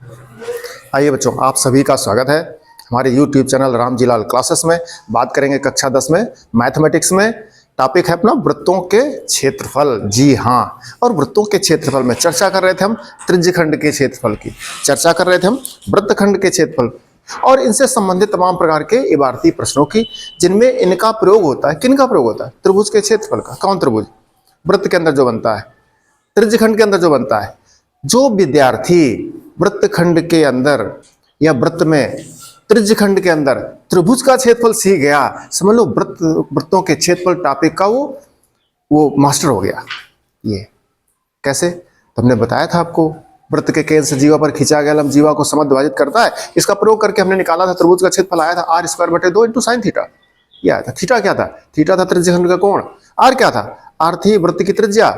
आइए बच्चों, आप सभी का स्वागत है हमारे YouTube चैनल रामजीलाल क्लासेस में। बात करेंगे कक्षा 10 में मैथमेटिक्स में। टॉपिक है अपना वृत्तों के क्षेत्रफल। जी हाँ, और वृत्तों के क्षेत्रफल में चर्चा कर रहे थे हम त्रिज्यखंड के क्षेत्रफल की, चर्चा कर रहे थे हम वृत्तखंड के क्षेत्रफल और इनसे संबंधित तमाम प्रकार के इबारती प्रश्नों की, जिनमें इनका प्रयोग होता है। किनका प्रयोग होता है? त्रिभुज के क्षेत्रफल का। कौन त्रिभुज? वृत्त के अंदर जो बनता है, त्रिज्यखंड के अंदर जो बनता है। जो विद्यार्थी वृत्तखंड के अंदर या वृत्त में त्रिज्यखंड के अंदर त्रिभुज का क्षेत्रफल सीख गया, समझ लो वृत्तों के क्षेत्रफल टॉपिक का वो मास्टर हो गया। ये कैसे? तो हमने बताया था आपको, वृत्त के केंद्र से जीवा पर खींचा गया लंब जीवा को समद्विभाजित करता है। इसका प्रयोग करके हमने निकाला था त्रिभुज का क्षेत्रफल आया था r² 2 × sin थीटा। ये आया था। थीटा क्या था? थीटा था त्रिज्यखंड का कोण। आर क्या था? आर थी वृत्त की त्रिज्या।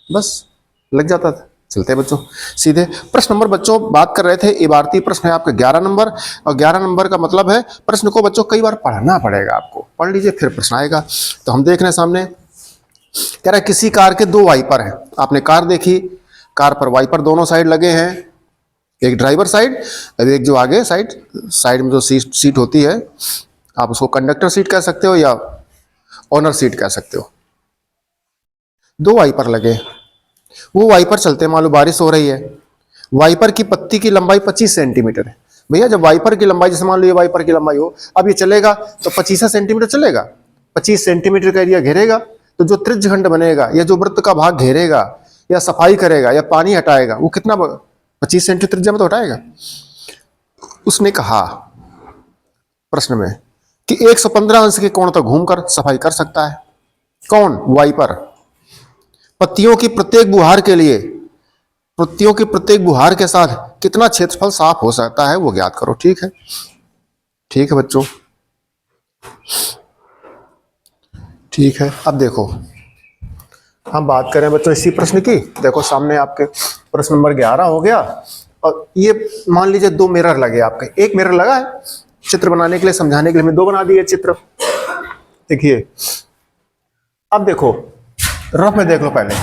बस लग जाता था। चलते बच्चों सीधे प्रश्न नंबर। बच्चों बात कर रहे थे इबारती प्रश्न है आपके 11 नंबर, और 11 नंबर का मतलब है प्रश्न को बच्चों कई बार पढ़ना पड़ेगा। आपको पढ़ लीजिए फिर प्रश्न आएगा। तो हम देख रहे हैं सामने, कह रहा है किसी कार के दो वाइपर हैं। आपने कार देखी, कार पर वाइपर दोनों साइड लगे हैं, एक ड्राइवर साइड और एक जो आगे साइड में जो सीट होती है, आप उसको कंडक्टर सीट कह सकते हो या ओनर सीट कह सकते हो। दो वाइपर लगे, वो वाइपर चलते हैं। मान लो बारिश हो रही है, वाइपर की पत्ती की लंबाई 25 सेंटीमीटर है। भैया जब वाइपर की लंबाई, जैसे मान लो ये वाइपर की लंबाई हो, अब ये चलेगा तो 25 सेंटीमीटर चलेगा। 25 सेंटीमीटर का एरिया घेरेगा, तो जो त्रिज्यखंड बनेगा या जो वृत्त का भाग घेरेगा या सफाई करेगा या पानी हटाएगा, वो कितना 25 सेंटीमीटर त्रिज्या में तो हटाएगा। उसने कहा प्रश्न में कि 115 अंश के कोण तक घूमकर सफाई कर सकता है। कौन? वाइपर। पत्तियों की प्रत्येक बुहार के साथ कितना क्षेत्रफल साफ हो सकता है, वो ज्ञात करो। ठीक है, ठीक है बच्चों, ठीक है। अब देखो हम बात करें बच्चों इसी प्रश्न की। देखो सामने आपके प्रश्न नंबर 11 हो गया, और ये मान लीजिए दो मिरर लगे आपके। एक मिरर लगा है चित्र बनाने के लिए, समझाने के लिए, हमने दो बना दिए चित्र। देखिए अब देखो रफ में देख लो। पहले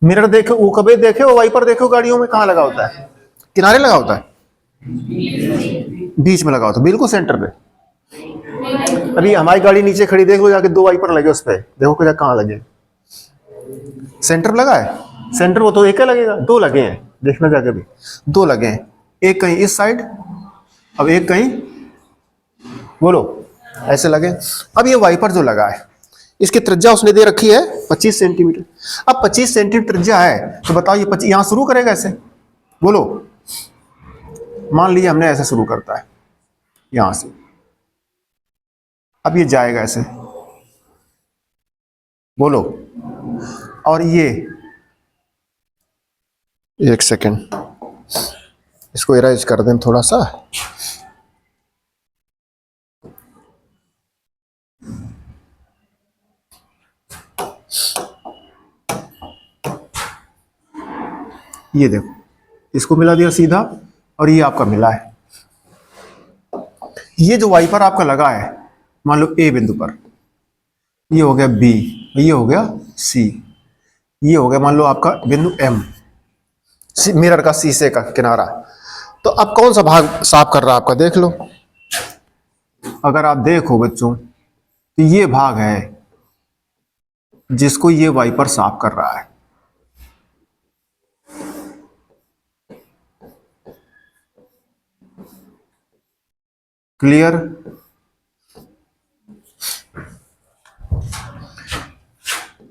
मिरर देखो, वो कभी देखे वो वाइपर देखो गाड़ियों में कहाँ लगा होता है? किनारे लगा होता है, बीच में लगा होता है, बिल्कुल सेंटर पे। अभी हमारी गाड़ी नीचे खड़ी, देख लो जाके दो वाइपर लगे उस पे, देखो कि कहाँ लगे। सेंटर लगा है, सेंटर वो तो एक ही लगेगा, दो लगे हैं, देखना जाके भी दो लगे हैं। एक कहीं इस साइड, अब एक कहीं, बोलो ऐसे लगे। अब ये वाइपर जो लगा है, इसकी त्रिज्या उसने दे रखी है 25 सेंटीमीटर। अब 25 सेंटीमीटर त्रिज्या है, तो बताओ ये 25 यहां शुरू करेगा ऐसे, बोलो। मान लीजिए हमने ऐसे शुरू करता है यहां से, अब ये जाएगा ऐसे, बोलो। और ये एक सेकेंड, इसको इरेज कर दें थोड़ा सा। ये देखो, इसको मिला दिया सीधा, और ये आपका मिला है। ये जो वाइपर आपका लगा है, मान लो ए बिंदु पर, ये हो गया बी, ये हो गया सी, ये हो गया मान लो आपका बिंदु एम, मिरर का शीशे का किनारा। तो अब कौन सा भाग साफ कर रहा है आपका? देख लो। अगर आप देखो बच्चों, तो ये भाग है जिसको ये वाइपर साफ कर रहा है। क्लियर?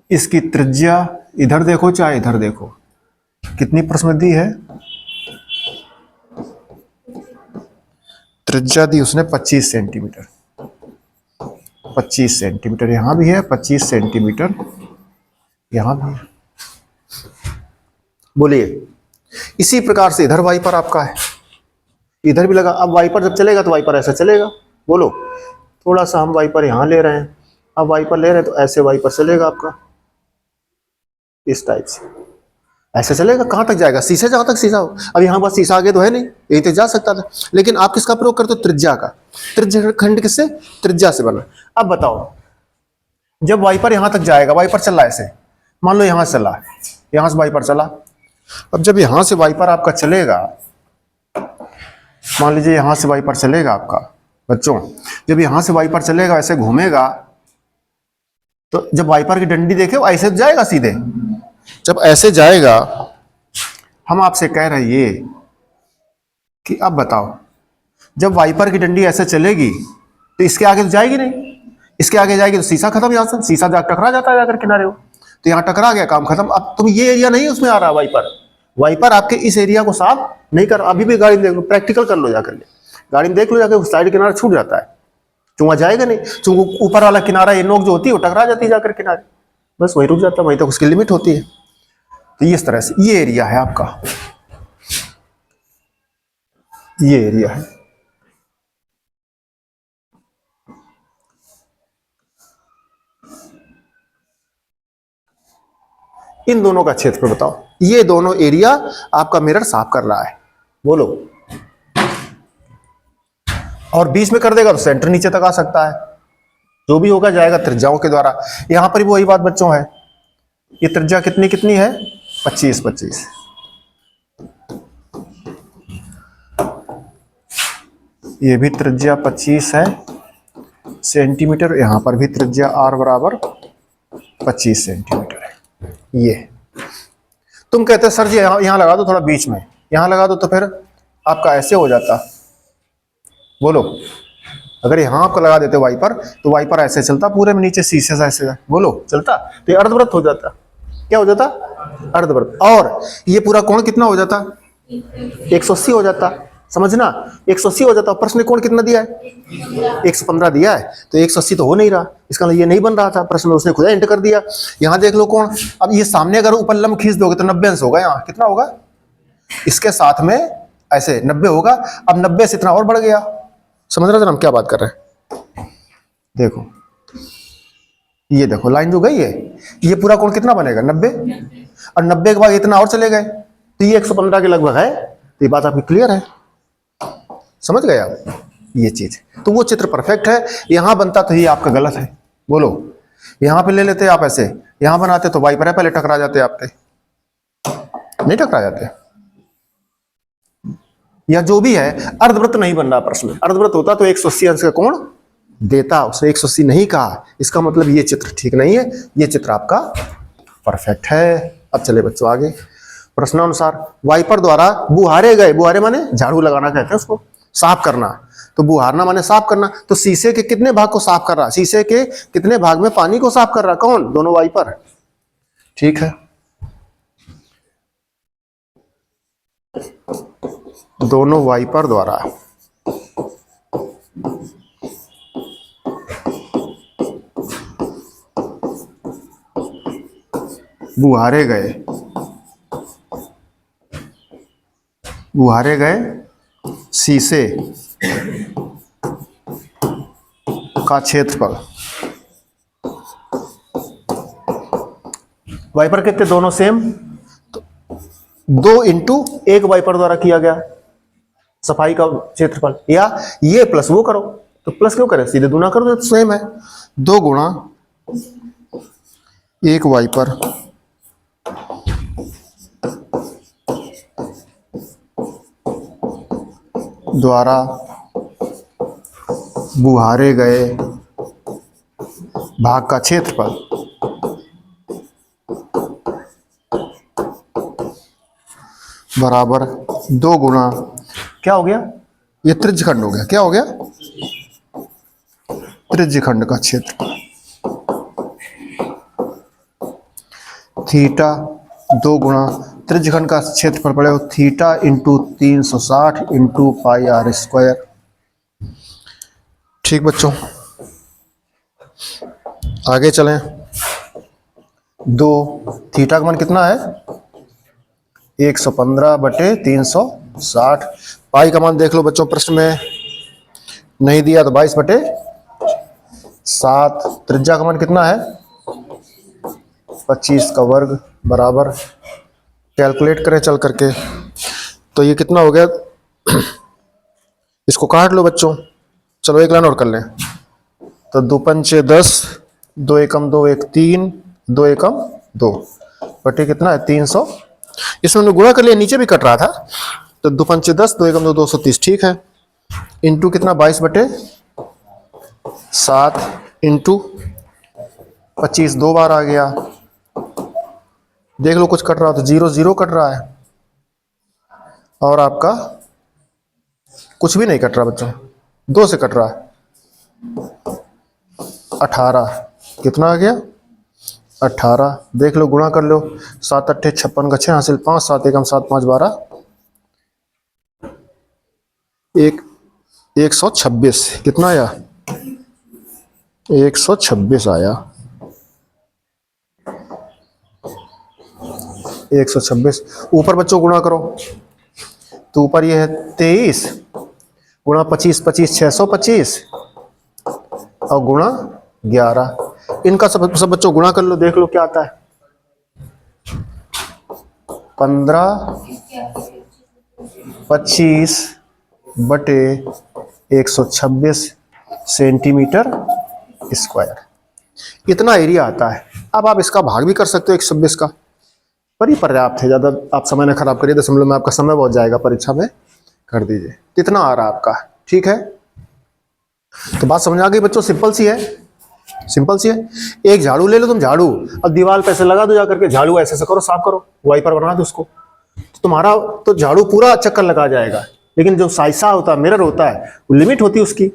इसकी त्रिज्या इधर देखो चाहे इधर देखो, कितनी प्रश्न दी है? त्रिज्या दी उसने 25 सेंटीमीटर। 25 सेंटीमीटर यहां भी है, 25 सेंटीमीटर यहां भी है। बोलिए, इसी प्रकार से इधर वाइपर आपका है, इधर भी लगा। अब वाइपर जब चलेगा तो वाइपर ऐसा चलेगा, बोलो। थोड़ा सा हम वाइपर यहां ले रहे हैं, अब वाइपर ले रहे हैं तो ऐसे वाइपर चलेगा आपका, इस टाइप से ऐसे चलेगा। कहां तक जाएगा? शीशे जहां तक शीशा हो। अब यहां बस शीशा आगे तो है नहीं, यही तक जा सकता था, लेकिन आप किसका प्रयोग करते हो? त्रिज्या का। त्रिज्यखंड किससे? त्रिज्या से बना। अब बताओ, जब वाइपर यहां तक जाएगा, वाइपर चल रहा है ऐसे, मान लो यहां से चला, यहां से वाइपर चला। अब जब यहां से वाइपर आपका चलेगा मान लीजिए यहाँ से वाइपर चलेगा आपका बच्चों, जब यहाँ से वाइपर चलेगा ऐसे घूमेगा, तो जब वाइपर की डंडी देखे वो ऐसे जाएगा सीधे, जब ऐसे जाएगा, हम आपसे कह रहे हैं ये कि अब बताओ, जब वाइपर की डंडी ऐसे चलेगी तो इसके आगे तो जाएगी नहीं, इसके आगे जाएगी तो शीशा खत्म, यहाँ से शीशा जा टकरा जाता है जाकर किनारे हो, तो यहाँ टकरा गया, काम खत्म। अब तुम ये एरिया नहीं उसमें आ रहा वाइपर, वाइपर आपके इस एरिया को साफ नहीं कर, अभी भी गाड़ी में देख लो, प्रैक्टिकल कर लो जाकर के, गाड़ी में देख लो जाकर, साइड किनारा छूट जाता है, चूंगा जाएगा नहीं, चूंकि ऊपर वाला किनारा ये नोक जो होती है वो टकरा जाती है जाकर किनारे, बस वही रुक जाता है, वहीं तक उसकी लिमिट होती है। तो इस तरह से ये एरिया है आपका, ये एरिया है। इन दोनों का क्षेत्रफल बताओ, ये दोनों एरिया आपका मिरर साफ कर रहा है, बोलो। और बीच में कर देगा तो सेंटर नीचे तक आ सकता है, जो भी होगा जाएगा त्रिज्याओं के द्वारा। यहां पर भी वही बात बच्चों है, ये त्रिज्या कितनी कितनी है, 25-25, ये भी त्रिज्या 25 है सेंटीमीटर, यहां पर भी त्रिज्या r बराबर 25 सेंटीमीटर है। ये तुम कहते सर जी यहां लगा दो थोड़ा बीच में, यहां लगा दो तो फिर आपका ऐसे हो जाता, बोलो। अगर यहां आपको लगा देते वाइपर तो वाइपर ऐसे चलता पूरे में, नीचे शीशे से ऐसे, बोलो चलता, तो ये अर्धवृत्त हो जाता, क्या हो जाता, अर्धवृत्त। और ये पूरा कोण कितना हो जाता, 180 हो जाता, समझना, 180 हो जाता। प्रश्न कोण कितना दिया है, 115 दिया है, तो 180 तो हो नहीं रहा, इसका मतलब ये नहीं बन रहा था प्रश्न में, उसने खुद एंटर कर दिया। यहाँ देख लो कोण, अब ये सामने अगर ऊपर लंब खींच दोगे तो 90 अंश होगा, यहाँ कितना होगा, इसके साथ में ऐसे 90 होगा, अब 90 से इतना और बढ़ गया, समझ रहे थे हम क्या बात कर रहे हैं। देखो ये देखो लाइन जो गई है, ये पूरा कोण कितना बनेगा, 90, और 90 के बाद इतना और चले गए तो ये 115 के लगभग है। तो ये बात आपकी क्लियर है, समझ गए आप ये चीज। तो वो चित्र परफेक्ट है, यहां बनता तो ये आपका गलत है, बोलो। यहां पे ले लेते आप ऐसे, यहां बनाते तो वाइपर है पहले टकरा जाते आपके, नहीं टकरा जाते, या जो भी है अर्धवृत्त नहीं बन रहा प्रश्न में, अर्धवृत्त होता तो 180 अंश का कोण देता, उसने 180 नहीं कहा, इसका मतलब ये चित्र ठीक नहीं है, ये चित्र आपका परफेक्ट है। अब चले बच्चों आगे, प्रश्नानुसार वाइपर द्वारा बुहारे गए, बुहारे माने झाड़ू लगाना कहते हैं उसको, साफ करना, तो बुहारना माने साफ करना, तो शीशे के कितने भाग को साफ कर रहा, शीशे के कितने भाग में पानी को साफ कर रहा, कौन, दोनों वाइपर, ठीक है। दोनों वाइपर द्वारा बुहारे गए शीशे का क्षेत्रफल, वाइपर कितने, दोनों सेम, तो 2 इंटू 1 वाइपर द्वारा किया गया सफाई का क्षेत्रफल, या ये प्लस वो करो, तो प्लस क्यों करें, सीधे दूना करो तो सेम है, 2 गुणा 1 वाइपर द्वारा बुहारे गए भाग का क्षेत्रफल बराबर 2 गुणा, क्या हो गया, ये त्रिज्यखंड हो गया, क्या हो गया, त्रिज्यखंड का क्षेत्रफल, थीटा 2 गुणा त्रिज्यखंड का क्षेत्रफल पड़ेगा theta into 360 into pi r square. ठीक बच्चों, आगे चलें। 2 थीटा का मान कितना है, 115/360, पाई का मान देख लो बच्चों, प्रश्न में नहीं दिया तो 22/7, त्रिज्या का मान कितना है 25 का वर्ग बराबर, कैलकुलेट करें चल करके, तो ये कितना हो गया, इसको काट लो बच्चों, चलो एक लाइन और कर लें, तो 2 पंचे 10, 2 एकम 2 1 3, 2 एकम 2 बटे कितना है 300, इसमें हमने गुणा कर लिया, नीचे भी कट रहा था, तो 2 पंचे 10, 2 एकम 2, 230, ठीक है। इंटू कितना 22/7 इंटू 25 2 बार आ गया। देख लो कुछ कट रहा हो तो 0 0 कट रहा है, और आपका कुछ भी नहीं कट रहा बच्चों, 2 से कट रहा है। 18 कितना आ गया 18। देख लो गुणा कर लो, 7 8 56 का 6 हासिल 5, 7 एकम 7 5 12 126। कितना आया 126 आया 126। ऊपर बच्चों गुणा करो तो ऊपर ये है 23 गुणा 25 25 625 और गुणा 11। इनका सब बच्चों गुणा कर लो, देख लो क्या आता है 15 25 बटे 126 सेंटीमीटर स्क्वायर, इतना एरिया आता है। अब आप इसका भाग भी कर सकते हो 126 का, पर ही पर्याप्त है, ज़्यादा आप समय न खराब करिए, दशमलव में आपका समय बहुत जाएगा, परीक्षा में कर दीजिए। कितना आ रहा है आपका, ठीक है। तो बात समझ आ गई बच्चों, सिंपल सी है, सिंपल सी है। एक झाड़ू ले लो तुम, झाड़ू अब दीवार पे ऐसे लगा दो जाकर के, झाड़ू ऐसे ऐसे करो, साफ करो, वाइपर बना दो उसको, तो तुम्हारा तो झाड़ू पूरा चक्कर लगा जाएगा। लेकिन जो साइसा होता है, मिरर होता है, वो लिमिट होती है उसकी,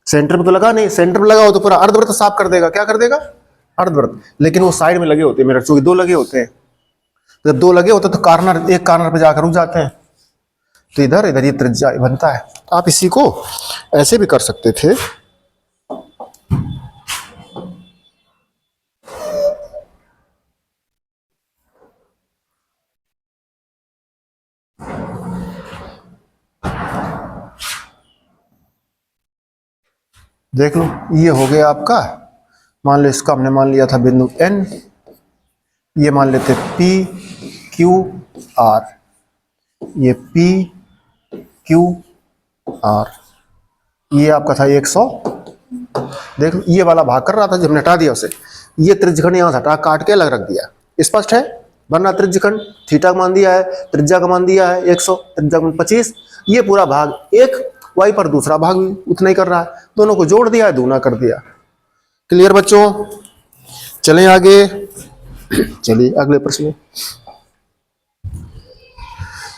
सेंटर पे तो लगा नहीं, सेंटर पे लगा हो तो पूरा अर्धवृत्त साफ कर देगा। क्या कर देगा अर्धवृत्त, लेकिन वो साइड में लगे होते हैं मिरर, चूंकि 2 लगे होते हैं, जब 2 लगे होते तो कार्नर, एक कार्नर पे जाकर रुक जाते हैं, तो इधर इधर ये त्रिज्या बनता है। आप इसी को ऐसे भी कर सकते थे, देख लो ये हो गया आपका। मान लो इसका हमने मान लिया था बिंदु N, ये मान लेते P Q R, ये P Q R, ये आपका था 100। देख लो ये वाला भाग कर रहा था जब हटा दिया उसे, ये त्रिज्यखंड यहाँ से हटा काट के अलग रख दिया, स्पष्ट है। वरना त्रिज्यखंड थीटा का मान दिया है, त्रिज्या का मान दिया है 100, त्रिज्या का मान 25, ये पूरा भाग एक, वाई पर दूसरा भाग भी उतना ही कर रहा है, दोनों को जोड़ दिया है, दूना कर दिया। क्लियर बच्चों, चलें आगे। चलिए अगले प्रश्न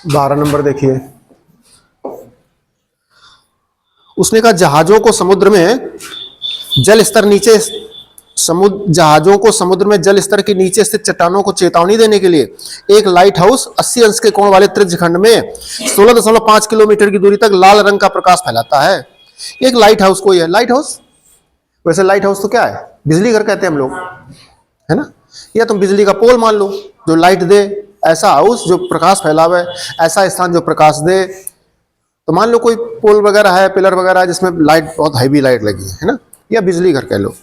12 नंबर देखिए। उसने कहा जहाजों को समुद्र में जल स्तर नीचे, जहाजों को समुद्र में जल स्तर के नीचे स्थित चट्टानों को चेतावनी देने के लिए एक लाइट हाउस 80 अंश के कोण वाले त्रिज्यखंड में 16.5 किलोमीटर की दूरी तक लाल रंग का प्रकाश फैलाता है। एक लाइट हाउस कोई है, लाइट हाउस, वैसे लाइट हाउस तो क्या है, बिजली घर कहते हैं हम लोग, है ना, या तुम बिजली का पोल मान लो जो लाइट दे, ऐसा हाउस जो प्रकाश फैलावे, ऐसा स्थान जो प्रकाश दे। तो मान लो कोई पोल वगैरह है, पिलर वगैरह है जिसमें लाइट, बहुत हैवी लाइट लगी है ना, या बिजली घर कह लो।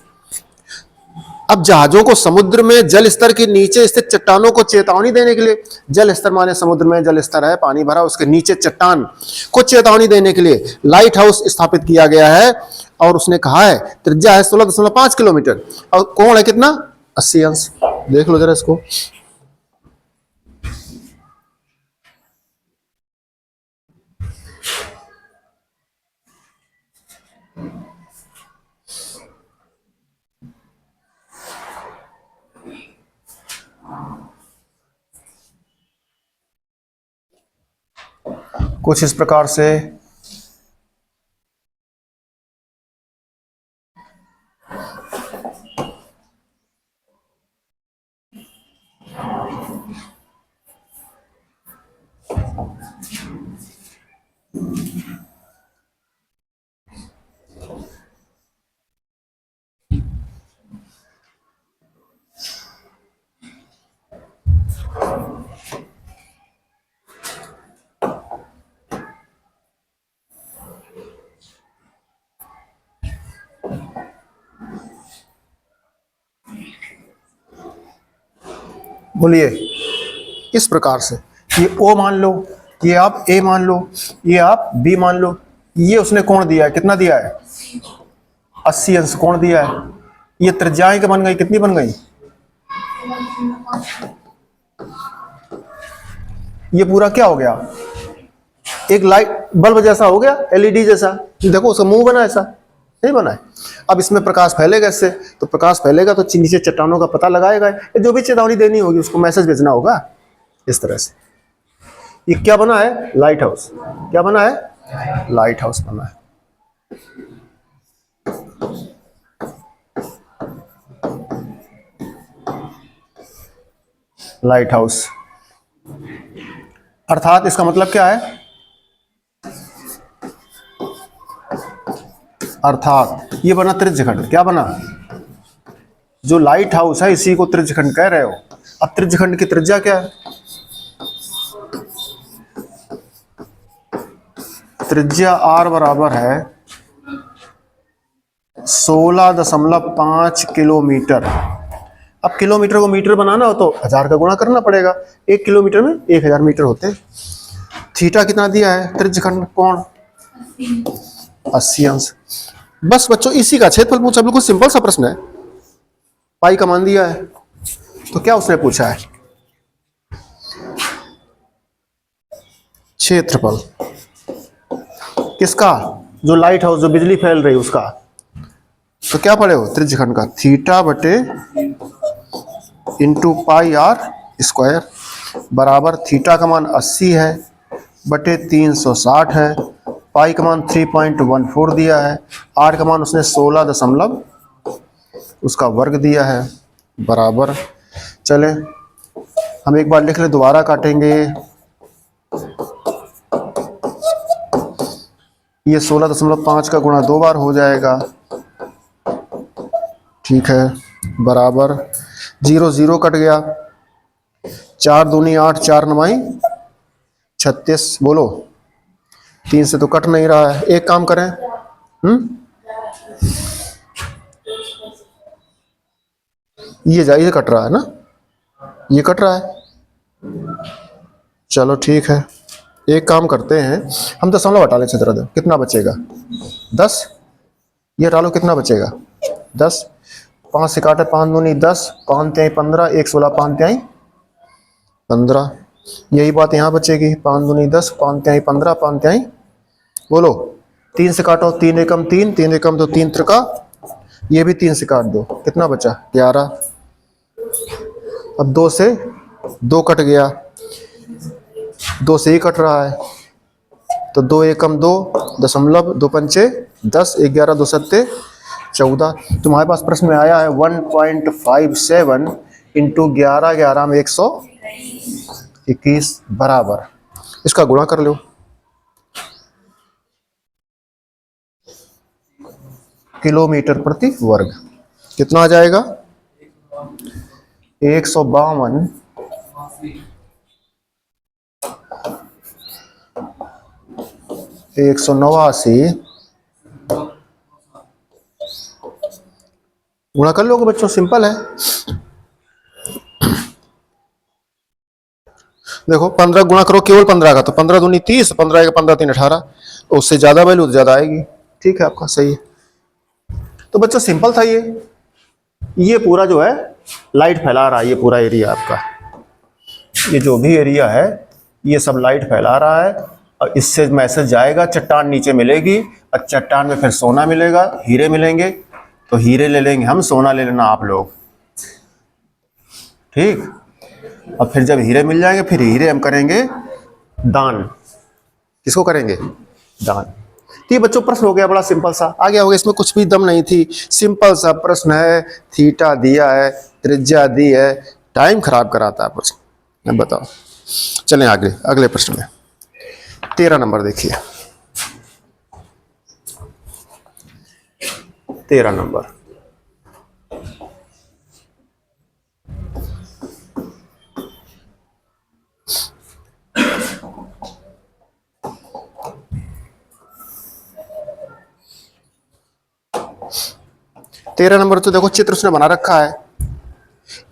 अब जहाजों को समुद्र में जल स्तर के नीचे स्थित चट्टानों को चेतावनी देने के लिए, जल स्तर माने समुद्र में जल स्तर है, पानी भरा, उसके नीचे चट्टान को चेतावनी देने के लिए लाइट हाउस स्थापित किया गया है। और उसने कहा है त्रिज्या है 16.5 किलोमीटर और कोण है कितना 80 अंश। देख लो जरा इसको, कुछ इस प्रकार से बोलिए इस प्रकार से, ये O मान लो, ये आप A मान लो, ये आप B मान लो, ये उसने कोण दिया है, कितना दिया है 80 अंश कोण दिया है। ये त्रिज्याएं क्या बन गई, कितनी बन गई, ये पूरा क्या हो गया एक लाइट बल्ब जैसा हो गया, एलईडी जैसा, देखो उसका मुंह बना ऐसा, नहीं बना है। अब इसमें प्रकाश फैलेगा, इससे तो प्रकाश फैलेगा तो नीचे चट्टानों का पता लगाएगा, जो भी चेतावनी देनी होगी उसको मैसेज भेजना होगा इस तरह से। ये क्या बना है? Light house. क्या बना है? लाइट हाउस बना है। लाइट हाउस अर्थात इसका मतलब क्या है? अर्थात ये बना त्रिज्यखंड। क्या बना? जो लाइट हाउस है इसी को त्रिज्यखंड कह रहे हो। अब त्रिज्यखंड की त्रिज्या क्या है? त्रिज्या r बराबर है 16.5 किलोमीटर। अब किलोमीटर को मीटर बनाना हो तो 1000 का गुणा करना पड़ेगा। 1 किलोमीटर में 1000 मीटर होते। थीटा कितना दिया है? त्रिज्यखंड कोण 80 अंश। बस बच्चों इसी का क्षेत्रफल पूछा, बिल्कुल सिंपल सा प्रश्न है। पाई का मान दिया है तो क्या उसने पूछा है? क्षेत्रफल किसका? जो लाइट हाउस, जो बिजली फैल रही उसका। तो क्या पढ़े हो? त्रिज्यखंड का थीटा बटे इंटू पाई आर स्क्वायर बराबर थीटा का मान 80 है बटे 360 है, पाई का मान 3.14 दिया है, आर का मान उसने 16 दशमलव उसका वर्ग दिया है बराबर। चले हम एक बार लिख ले, दोबारा काटेंगे। ये 16.5 का गुणा 2 बार हो जाएगा, ठीक है, बराबर 0 0 कट गया, 4 दूनी 8, 4 9 36। बोलो 3 से तो कट नहीं रहा है। एक काम करें, ये कट रहा है ना, ये कट रहा है। चलो ठीक है, एक काम करते हैं, हम दशमलव हटा लें। क्षेत्र कितना बचेगा? 10। ये हटा लो, कितना बचेगा? 10। 5 से काटे 5 दूनी 10, 5 3 15, 1 16 5 3 15। यही बात यहाँ बचेगी, 5 दूनी 10, 5 3 15, 5 3। बोलो 3 से काटो, 3 एकम 3, 3 एकम 2, 3 त्रिका, ये भी 3 से काट दो, कितना बचा? 11। अब 2 से 2 कट गया, 2 से ही कट रहा है, तो 2 एकम 2 दशमलव 2 पंचे 10, 11 2 सत्ते 14। तुम्हारे पास प्रश्न में आया है 1.57 इंटू 11 11 में 121 बराबर, इसका गुणा कर लो। किलोमीटर प्रति वर्ग कितना आ जाएगा? 152 189 गुणा कर लोगे बच्चों, सिंपल है। देखो 15 गुणा करो केवल 15 का, तो 15 दूनी 30, 15 का 15 3 18, उससे ज्यादा वैल्यू तो ज्यादा आएगी। ठीक है, आपका सही है। तो बच्चों सिंपल था ये पूरा जो है लाइट फैला रहा है, ये पूरा एरिया आपका, ये जो भी एरिया है ये सब लाइट फैला रहा है, और इससे मैसेज जाएगा, चट्टान नीचे मिलेगी, और चट्टान में फिर सोना मिलेगा, हीरे मिलेंगे, तो हीरे ले लेंगे हम, सोना ले लेना आप लोग, ठीक। और फिर जब हीरे मिल जाएंगे, फिर हीरे हम करेंगे दान। किसको करेंगे? दान। तो ये बच्चों प्रश्न हो गया, बड़ा सिंपल सा आ गया होगा, इसमें कुछ भी दम नहीं थी, सिंपल सा प्रश्न है, थीटा दिया है, त्रिज्या दी है, टाइम खराब कराता है प्रश्न। बताओ, चलें आगे अगले प्रश्न में। 13 नंबर देखिए, 13 नंबर। तेरह नंबर तो देखो चित्र उसने बना रखा है।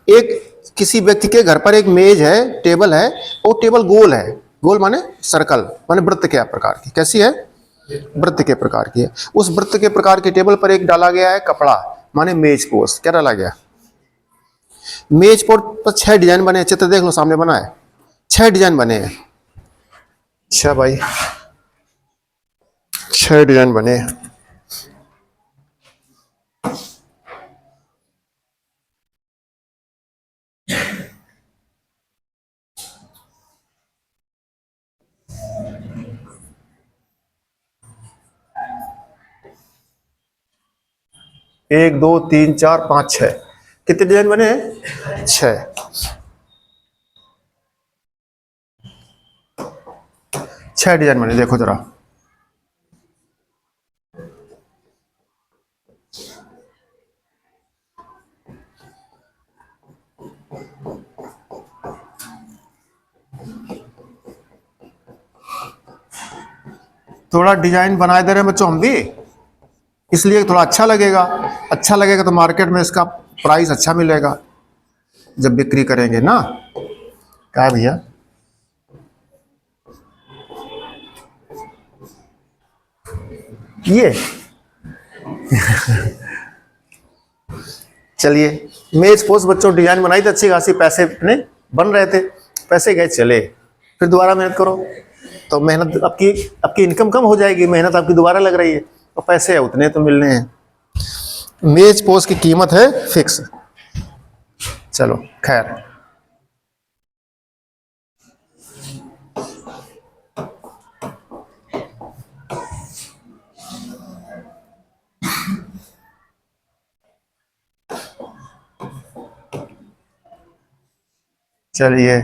एक किसी व्यक्ति के घर पर एक मेज है, टेबल है, वो टेबल गोल है, गोल माने सर्कल, माने वृत्त के प्रकार की। कैसी है? वृत्त के प्रकार की है। उस वृत्त के प्रकार के टेबल पर एक डाला गया है कपड़ा, माने मेज पोस्ट। क्या डाला गया? मेज पर 6 डिजाइन बने हैं। चित्र देख लो, सामने बना है, 6 डिजाइन बने हैं। अच्छा भाई, 6 डिजाइन बने। एक, दो, तीन, चार, पांच, छह। कितने डिजाइन बने हैं? 6। 6 डिजाइन बने, देखो जरा। थोड़ा डिजाइन बनाए दे रहे हैं बच्चों हम भी, इसलिए थोड़ा अच्छा लगेगा। अच्छा लगेगा तो मार्केट में इसका प्राइस अच्छा मिलेगा जब बिक्री करेंगे ना। क्या है भैया? ये चलिए, मेज पोस्ट बच्चों डिजाइन बनाई तो अच्छी खासी पैसे अपने बन रहे थे, पैसे गए चले, फिर दोबारा मेहनत करो तो मेहनत आपकी इनकम कम हो जाएगी, मेहनत आपकी दोबारा लग रही है और पैसे उतने तो मिलने हैं। मेज पोस्ट की कीमत है फिक्स। चलो खैर, चलिए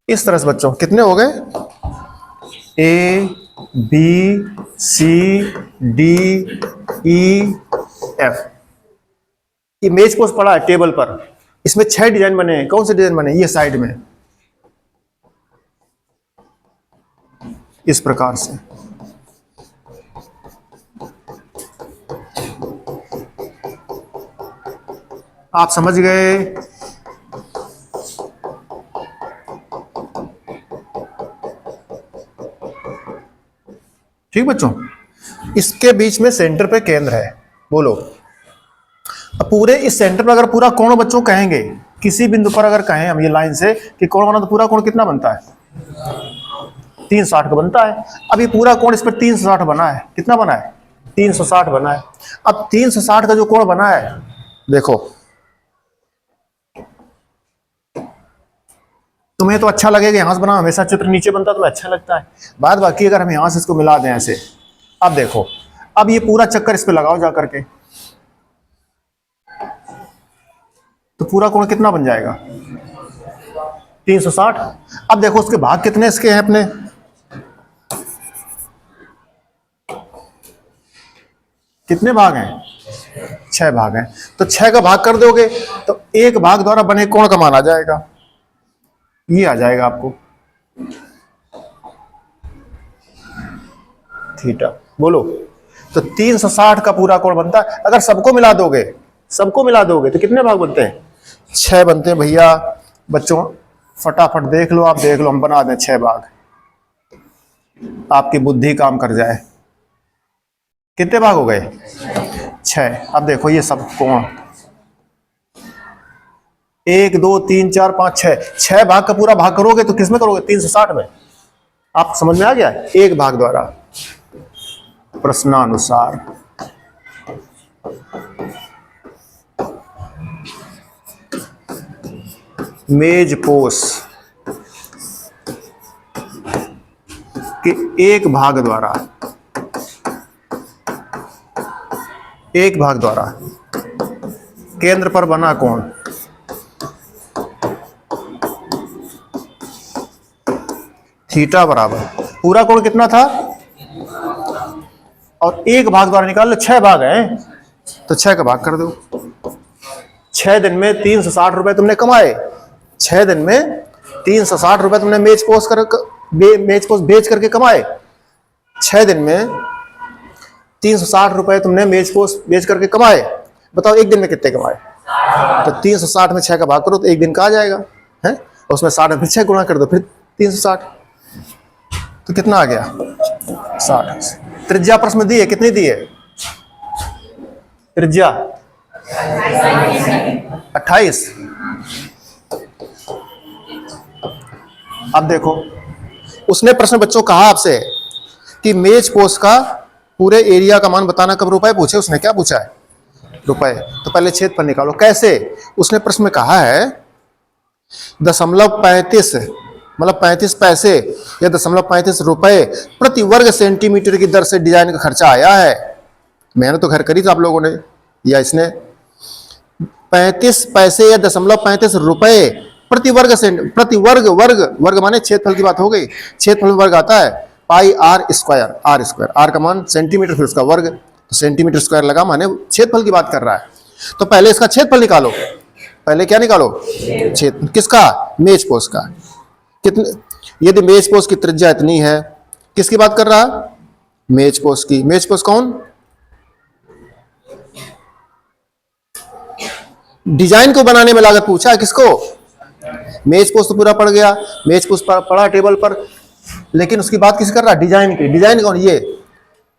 इस तरह से बच्चों कितने हो गए? A B C D E F. ये मेज पोस्ट पड़ा है टेबल पर, इसमें 6 डिजाइन बने हैं। कौन से डिजाइन बने? ये साइड में इस प्रकार से। आप समझ गए? ठीक बच्चों, इसके बीच में सेंटर पे केंद्र है। बोलो, अब पूरे इस सेंटर पर अगर पूरा कोण बच्चों कहेंगे, किसी बिंदु पर अगर कहें हम ये लाइन से कि कोण बना, तो पूरा कोण कितना बनता है? 360 का बनता है। अब ये पूरा कोण इस पर 360 बना है। कितना बना है? 360 बना है। अब 360 का जो कोण बना है, देखो तुम्हें तो अच्छा लगेगा यहां से बना, हमेशा चित्र नीचे बनता तो अच्छा लगता है। बाद बाकी अगर हम यहां से इसको मिला दें ऐसे, अब देखो, अब ये पूरा चक्कर इस पे लगाओ जा करके, तो पूरा कोण कितना बन जाएगा? 360। अब देखो उसके भाग कितने इसके हैं अपने? कितने भाग हैं? 6 भाग हैं। तो 6 का भाग कर दोगे तो एक भाग द्वारा बने कोण का मान आ जाएगा, ये आ जाएगा आपको थीटा। बोलो, तो 360 का पूरा कोण बनता है। अगर सबको मिला दोगे तो कितने भाग बनते हैं? 6 बनते हैं भैया। बच्चों फटाफट देख लो, आप देख लो, हम बना दें 6 भाग, आपकी बुद्धि काम कर जाए। कितने भाग हो गए? 6। अब देखो ये सब कोण 1 2 3 4 5 6, 6 भाग का पूरा भाग करोगे तो किसमें करोगे? 360 में। आप समझ में आ गया? एक भाग द्वारा प्रश्नानुसार। मेज पोस के एक भाग द्वारा केंद्र पर बना कोण थीटा बराबर, पूरा कोण कितना था? और एक भाग द्वारा निकाल लो, 6 भाग हैं तो 6 का भाग कर दो। 6 दिन में 360 रुपए तुमने कमाए। 6 दिन में 360 रुपए तुमने मेज पोस्ट बेच करके कमाए। 6 दिन में 360 रुपए तुमने मेज पोस्ट बेच करके कमाए। बताओ एक दिन में कितने कमाए? तो 360 में 6 का भाग करो तो एक दिन का आ जाएगा है। उसमें 60 में फिर 6 गुणा कर दो, फिर 360, तो कितना आ गया? 60। त्रिज्या प्रश्न दी है, कितनी दी है त्रिज्या? 28। अब देखो, उसने प्रश्न बच्चों कहा आपसे कि मेज पोस्ट का पूरे एरिया का मान बताना, कब रुपए पूछे उसने, क्या पूछा है, रुपए। तो पहले क्षेत्रफल निकालो। कैसे? उसने प्रश्न में कहा है 0.35 मतलब 35 पैसे या 0.35 रुपए प्रति वर्ग सेंटीमीटर की दर से डिजाइन का खर्चा आया है। मैंने तो घर करी थी आप लोगों ने, या इसने 35 पैसे या 0.35 रुपए प्रति वर्ग प्रति वर्ग माने क्षेत्रफल की बात हो गई। क्षेत्रफल वर्ग आता है पाई आर स्क्वायर, आर का मान सेंटीमीटर, फिर उसका वर्ग, तो सेंटीमीटर स्क्वायर लगा माने क्षेत्रफल की बात कर रहा है। तो पहले इसका क्षेत्रफल निकालो। पहले क्या निकालो? क्षेत्र किसका? मेज पोस्ट का। कितने? यदि मेज पोस्ट की त्रिज्या इतनी है, किसकी बात कर रहा है? मेज पोस्ट की। मेज पोस्ट कौन? डिजाइन को बनाने में लागत पूछा है, किसको? मेज पोस्ट तो पूरा पड़ गया, मेज पोस्ट पड़ा टेबल पर, लेकिन उसकी बात किस कर रहा है? डिजाइन की। डिजाइन कौन? ये।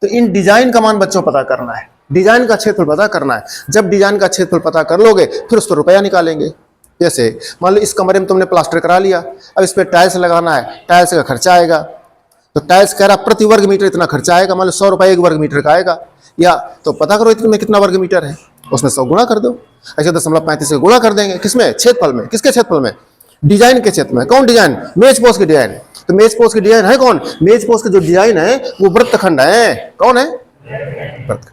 तो इन डिजाइन का मान बच्चों पता करना है, डिजाइन का क्षेत्रफल पता करना है। जब डिजाइन का क्षेत्रफल पता कर लोगे फिर उस पर रुपया निकालेंगे। जैसे मान लो इस कमरे में तुमने प्लास्टर करा लिया, अब इस पर टाइल्स लगाना है, टाइल्स का खर्चा आएगा। तो टाइल्स कह रहा प्रति वर्ग मीटर इतना खर्चा आएगा, मान लो 100 रुपये 1 वर्ग मीटर का आएगा। या तो पता करो इतने में कितना वर्ग मीटर है, उसमें 100 गुणा कर दो। ऐसे 0.35 से गुणा कर देंगे। किसमें? क्षेत्रफल में। किसके क्षेत्रफल में? डिजाइन के क्षेत्र में। कौन डिजाइन? मेज पोस्ट की डिजाइन। तो मेज पोस्ट की डिजाइन है कौन? मेज पोस्ट की जो डिजाइन है वो वृत्तखंड है। कौन है?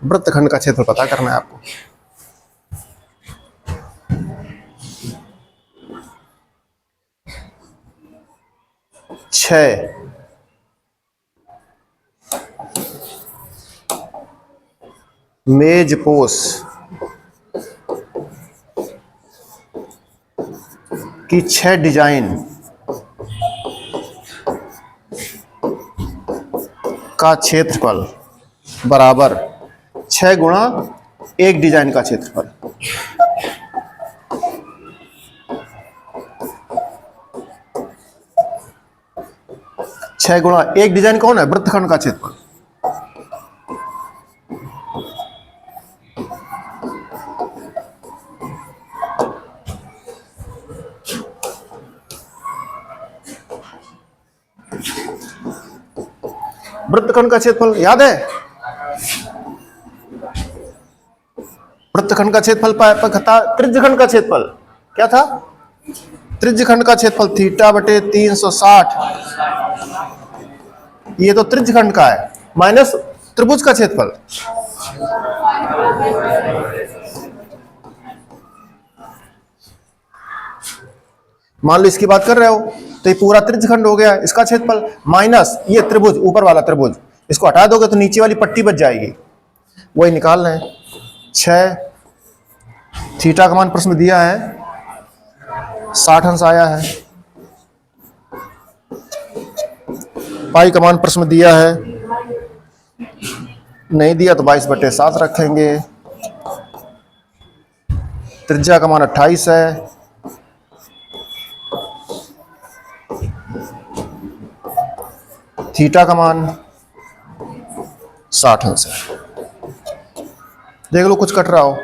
वृत्तखंड का क्षेत्रफल पता करना है आपको। छह मेज पोस्ट की 6 डिजाइन का क्षेत्रफल बराबर 6 गुणा 1 डिजाइन का क्षेत्रफल। छह गुणा 1 डिजाइन कौन है? वृत्तखंड का क्षेत्रफल। वृत्तखंड का क्षेत्रफल याद है? वृत्तखंड का क्षेत्रफल था त्रिज्यखंड का क्षेत्रफल। क्या था? त्रिज्यखंड का क्षेत्रफल थीटा बटे 360। ये तो त्रिज्यखंड का है, माइनस त्रिभुज का क्षेत्रफल। मान लो इसकी बात कर रहे हो तो ये पूरा त्रिज्यखंड हो गया, इसका क्षेत्रफल माइनस ये त्रिभुज, ऊपर वाला त्रिभुज, इसको हटा दोगे तो नीचे वाली पट्टी बच जाएगी। वही निकाल रहे हैं। 6 थीटा का मान प्रश्न में दिया है 60 अंश आया है। पाई का मान प्रश्न में दिया है, नहीं दिया तो 22/7 रखेंगे। त्रिज्या का मान 28 है। थीटा का मान 60 अंश है। देख लो कुछ कट रहा हो।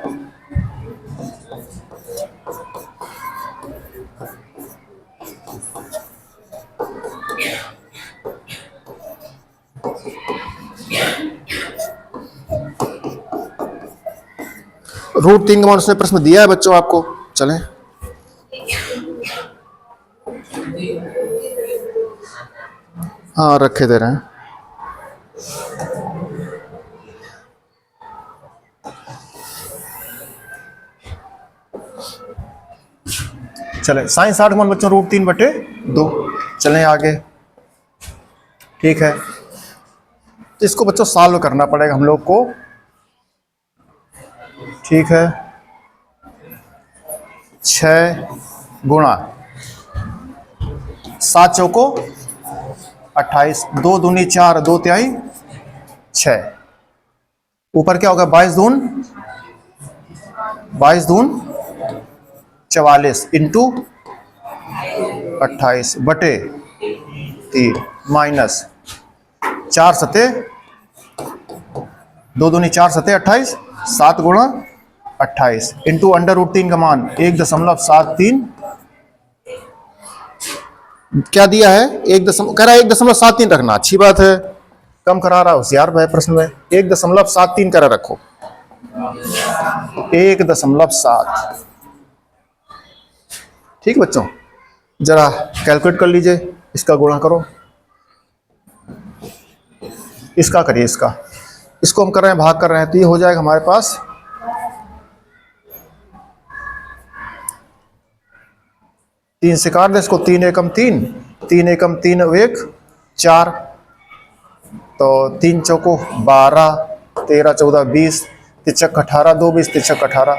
√3 का मान उसने प्रश्न दिया है बच्चों आपको। चलें, हाँ रखे दे रहे हैं। चले साइन 60 मान बच्चों √3/2। चलें आगे। ठीक है, तो इसको बच्चों सॉल्व करना पड़ेगा हम लोग को। ठीक है, 6 गुणा 7 चौको 28, 2 दूनी 4, 2 तिहाई 6। ऊपर क्या होगा? 22 दून 44 इंटू 28 बटे 3 माइनस 4 सते 2 दूनी 4 सते 28, 7 गुणा 28 इंटू अंडर रूट 3 का मान 1.73, क्या दिया है, कह रहा है 1.73 रखना, अच्छी बात है, कम करा रहा होशियार भाई प्रश्न में, 1.73 करा रखो, 1.7। ठीक बच्चों, जरा कैलकुलेट कर लीजिए, इसका गुणा करो, इसका करिए, इसको हम कर रहे हैं, भाग कर रहे हैं, तो ये हो जाएगा हमारे पास 3 से काट दे इसको, 3 एकम 3, 3 एकम 3 1 4, तो 3 चौको 12, 13 14 20, तिचक 18, 2 20 तिचक 18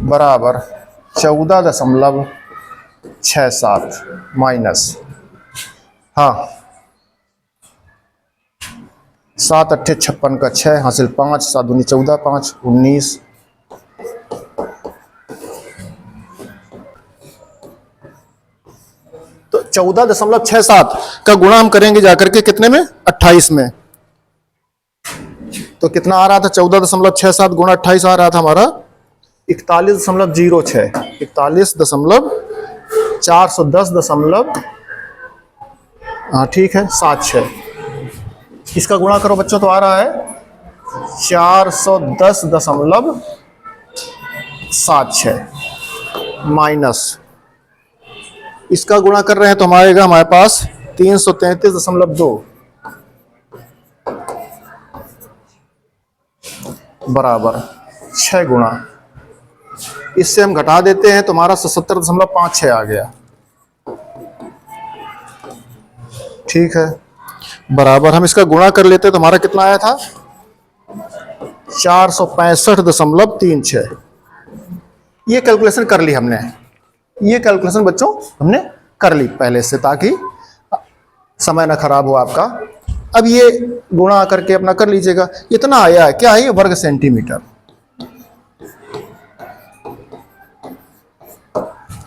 बराबर 14.67 माइनस, हाँ 7 अट्ठे 56 का 6 हासिल 5, 7 दूनी 14, 5 19, तो 14.67 का गुणा हम करेंगे जाकर के कितने में, 28 में, तो कितना आ रहा था, 14.67 गुणा 28 आ रहा था हमारा 41.06, 41.410, हाँ ठीक है 76, इसका गुणा करो बच्चों तो आ रहा है 410.76 माइनस, इसका गुणा कर रहे हैं तो हमारे पास 333.2 बराबर 6 गुणा, इससे हम घटा देते हैं तो हमारा 77.56 आ गया, ठीक है, बराबर हम इसका गुणा कर लेते तो हमारा कितना आया था, 465.36, ये कैलकुलेशन कर ली हमने, ये कैलकुलेशन बच्चों हमने कर ली पहले से, ताकि समय ना खराब हो आपका। अब ये गुणा करके अपना कर लीजिएगा, इतना आया है, क्या है ये, वर्ग सेंटीमीटर,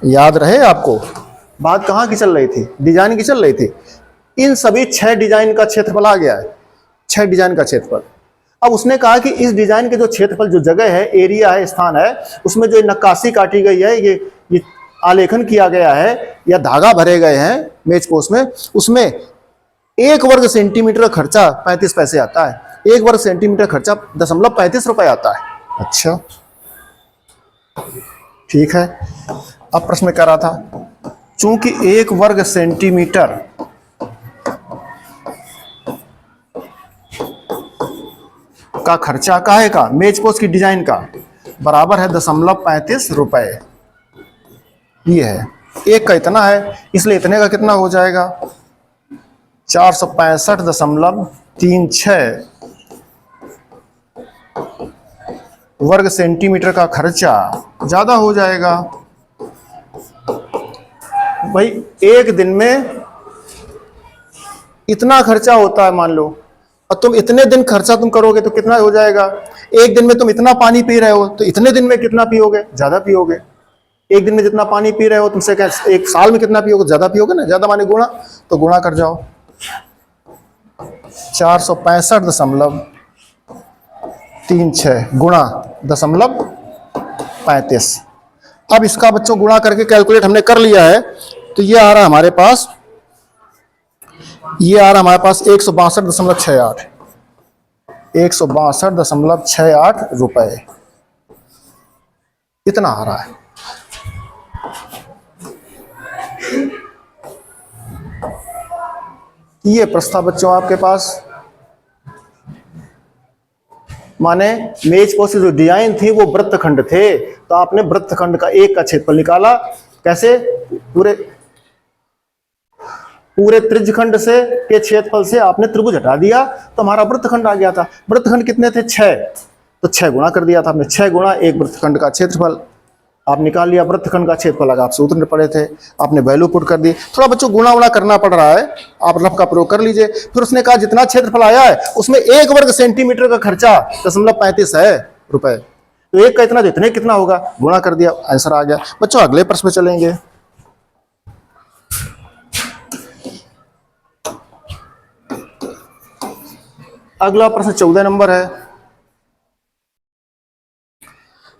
याद रहे आपको, बात कहाँ की चल रही थी, डिजाइन की चल रही थी, इन सभी 6 डिजाइन का क्षेत्रफल आ गया है, 6 डिजाइन का क्षेत्रफल। अब उसने कहा कि इस डिजाइन के जो क्षेत्रफल, जो जगह है, एरिया है, स्थान है, उसमें जो नक्काशी काटी गई है, ये आलेखन किया गया है या धागा भरे गए हैं मेज पोस्ट में, उसमें 1 वर्ग सेंटीमीटर का खर्चा 35 पैसे आता है, 1 वर्ग सेंटीमीटर खर्चा 0.35 रुपए आता है। अच्छा ठीक है, अब प्रश्न में कह रहा था, चूंकि 1 वर्ग सेंटीमीटर का खर्चा काहे का, मेज पोस्ट की डिजाइन का, बराबर है 0.35 रुपए, ये है, एक का इतना है, इसलिए इतने का कितना हो जाएगा, 465.36 वर्ग सेंटीमीटर का खर्चा ज्यादा हो जाएगा भाई, एक दिन में इतना खर्चा होता है मान लो, और तुम इतने दिन खर्चा तुम करोगे तो कितना हो जाएगा, एक दिन में तुम इतना पानी पी रहे हो तो इतने दिन में कितना पियोगे, ज्यादा पियोगे, एक दिन में जितना पानी पी रहे हो तुमसे क्या एक साल में कितना पियोगे, ज्यादा पियोगे ना, ज्यादा माने गुणा, तो गुणा कर जाओ, 465.36 गुणा 0.35। अब इसका बच्चों गुणा करके कैलकुलेट हमने कर लिया है, तो ये आ रहा है हमारे पास, ये आ रहा हमारे पास 162.68, 162.68 रुपए, इतना आ रहा है। ये प्रश्न बच्चों आपके पास, माने मेज पोस्ट की जो डिजाइन थी वो वृत्तखंड थे, तो आपने वृत्तखंड का एक का क्षेत्रफल निकाला, कैसे, पूरे त्रिज्यखंड से के क्षेत्रफल से आपने त्रिभुज हटा दिया तो हमारा वृत्तखंड आ गया था। वृत्तखंड कितने थे, 6, तो 6 गुणा कर दिया था आपने, 6 गुणा एक वृत्तखंड का क्षेत्रफल आप निकाल लिया, वृत्तखंड का क्षेत्रफल अगर आप सूत्र में पढ़े थे, आपने वैल्यू पुट कर दी, थोड़ा बच्चों गुणा उणा करना पड़ रहा है, आप रफ का प्रयोग कर लीजिए। फिर उसने कहा जितना क्षेत्रफल आया है उसमें 1 वर्ग सेंटीमीटर का खर्चा 0.35 है रुपए, तो एक का इतना तो इतने कितना होगा, गुणा कर दिया, आंसर आ गया। बच्चों अगले प्रश्न में चलेंगे। अगला प्रश्न 14 नंबर है।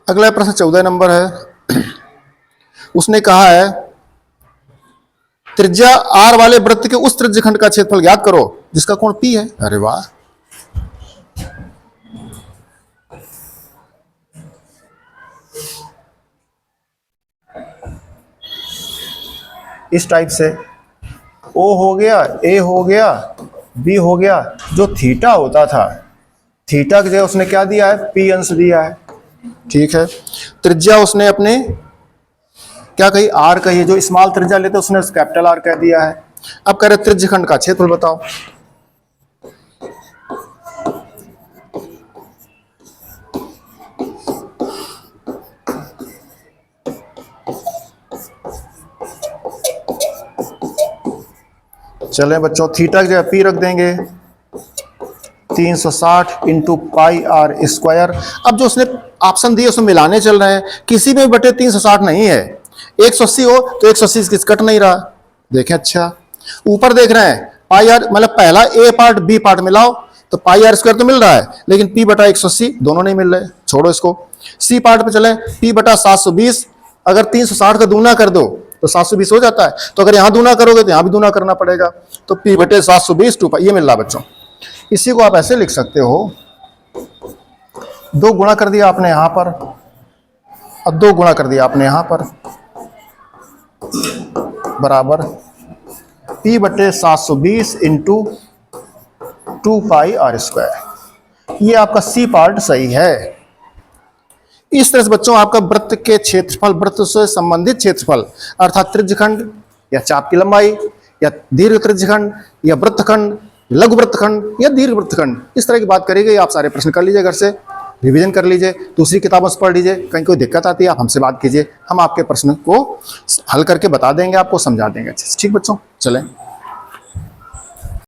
अगला प्रश्न 14 नंबर है। उसने कहा है त्रिज्या आर वाले वृत्त के उस त्रिज्यखंड का क्षेत्रफल ज्ञात करो जिसका कोण पी है। अरे वाह, इस टाइप से ओ हो गया, ए हो गया, बी हो गया। जो थीटा होता था, थीटा की जगह उसने क्या दिया है, पी अंश दिया है। ठीक है, त्रिज्या उसने अपने क्या कही, आर कही, जो स्मॉल त्रिज्या लेते उसने कैपिटल आर कह दिया है। अब कह रहे त्रिज्यखंड का क्षेत्रफल बताओ। चलें बच्चों, थीटा की जगह पी रख देंगे, 360 इंटू पाई आर स्क्वायर। अब जो उसने ऑप्शन दिए उसमें मिलाने चल रहे हैं, किसी में बटे 360 नहीं है। 180 हो तो 180 किस कट नहीं रहा, देखें। अच्छा, ऊपर देख रहे हैं पाई आर, मतलब पहला ए पार्ट बी पार्ट मिलाओ तो पाई आर स्क्वायर तो मिल रहा है, लेकिन पी बटा 180 दोनों नहीं मिल रहे, छोड़ो इसको। सी पार्ट पे चले, पी बटा 720, अगर 360 का दूना कर दो तो 720 हो जाता है, तो अगर यहां दूना करोगे तो यहां भी दूना करना पड़ेगा, तो पी बटे 720 टू पाई, ये मिल रहा बच्चों। इसी को आप ऐसे लिख सकते हो, 2 गुणा कर दिया आपने यहां पर और 2 गुणा कर दिया आपने यहां पर, बराबर पी बटे 720 इंटू 2 पाई आर स्क्वायर। ये आपका सी पार्ट सही है। इस तरह से बच्चों आपका वृत्त के क्षेत्रफल, वृत्त से संबंधित क्षेत्रफल अर्थात त्रिज्यखंड या चाप की लंबाई या दीर्घ त्रिज्यखंड या वृत्तखंड, लघु वृत्तखंड या दीर्घ वृत्तखंड, इस तरह की बात करेंगे। आप सारे प्रश्न कर लीजिए, घर से रिवीजन कर लीजिए, दूसरी किताबों से पढ़ लीजिए। कहीं कोई दिक्कत आती है आप हमसे बात कीजिए, हम आपके प्रश्न को हल करके बता देंगे, आपको समझा देंगे अच्छे से। ठीक बच्चों, चलें।